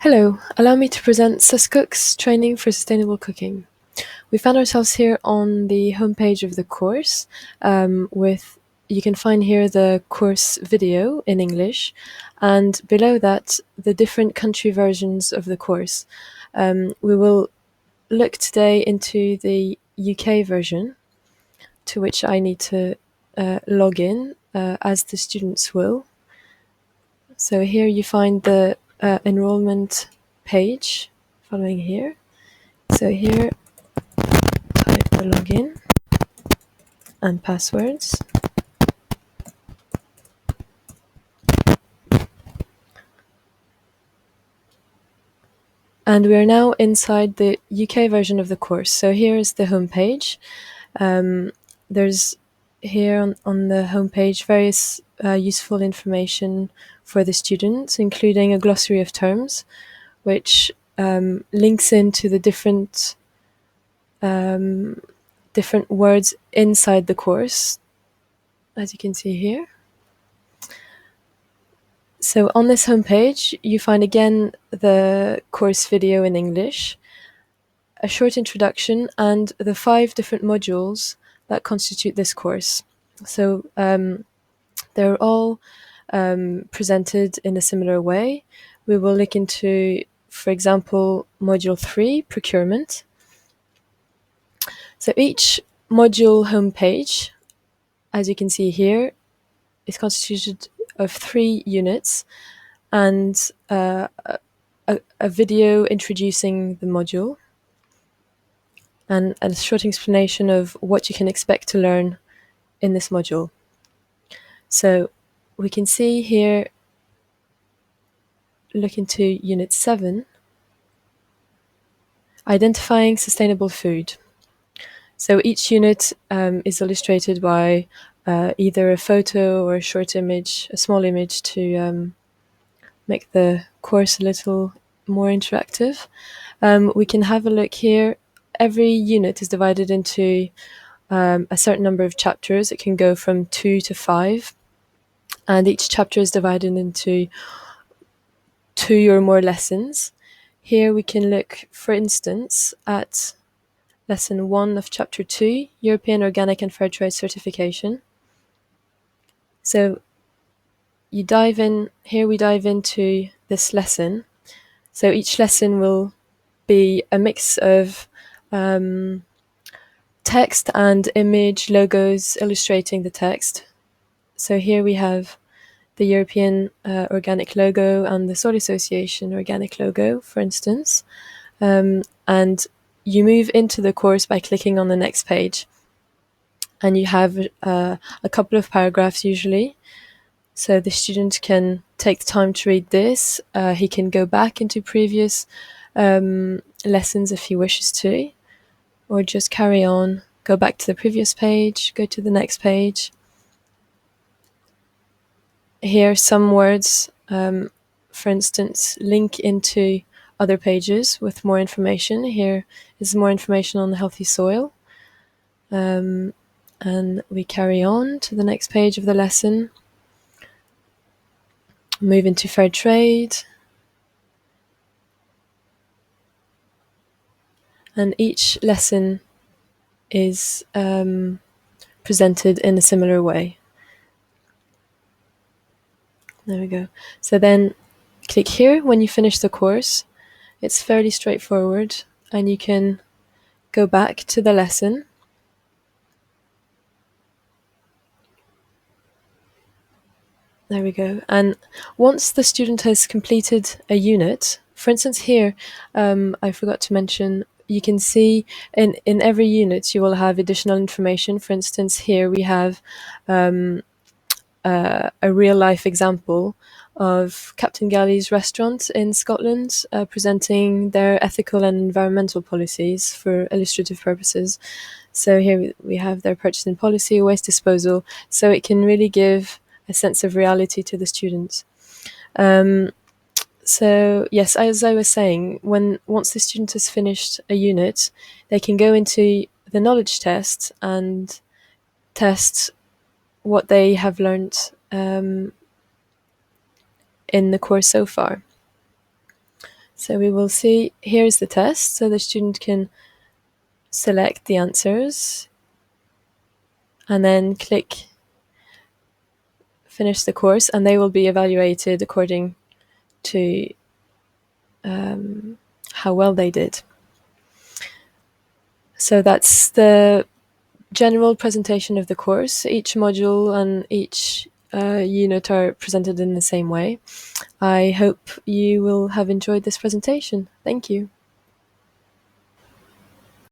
Hello, allow me to present SusCooks Training for Sustainable Cooking. We found ourselves here on the homepage of the course you can find here the course video in English, and below that the different country versions of the course. We will look today into the UK version, to which I need to log in as the students will. So here you find the enrollment page following here. So here, type the login and passwords. And we are now inside the UK version of the course. So here is the home page. There's here on the homepage various useful information for the students, including a glossary of terms, which links into the different words inside the course, as you can see here. So on this homepage, you find again the course video in English, a short introduction, and the 5 different modules that constitute this course. So they're all presented in a similar way. We will look into, for example, Module 3, Procurement. So each module homepage, as you can see here, is constituted of 3 units and a video introducing the module and a short explanation of what you can expect to learn in this module. So we can see here, look into Unit 7, Identifying Sustainable Food. So each unit is illustrated by either a photo or a short image, a small image, to make the course a little more interactive. We can have a look here. Every unit is divided into a certain number of chapters. It can go from 2 to 5, and each chapter is divided into 2 or more lessons. Here we can look, for instance, at Lesson 1 of Chapter 2, European Organic and Fair Trade Certification. So you dive in, here we dive into this lesson. So each lesson will be a mix of text and image logos illustrating the text. So here we have the European Organic logo and the Soil Association Organic logo, for instance. And you move into the course by clicking on the next page. And you have a couple of paragraphs usually. So the student can take the time to read this. He can go back into previous lessons if he wishes to, or just carry on, go back to the previous page, go to the next page. Here some words, for instance, link into other pages with more information. Here is more information on the healthy soil. And we carry on to the next page of the lesson. Move into fair trade. And each lesson is presented in a similar way. There we go. So then click here when you finish the course. It's fairly straightforward, and you can go back to the lesson. There we go. And once the student has completed a unit, for instance here, I forgot to mention, you can see in every unit you will have additional information. For instance, here we have a real-life example of Captain Galley's restaurant in Scotland, presenting their ethical and environmental policies for illustrative purposes. So here we have their purchasing policy, waste disposal, so it can really give a sense of reality to the students. So yes, as I was saying, once the student has finished a unit, they can go into the knowledge test and test what they have learned in the course so far. So we will see, here's the test, so the student can select the answers and then click finish the course, and they will be evaluated according to how well they did. So that's the general presentation of the course. Each module and each unit are presented in the same way. I hope you will have enjoyed this presentation. Thank you.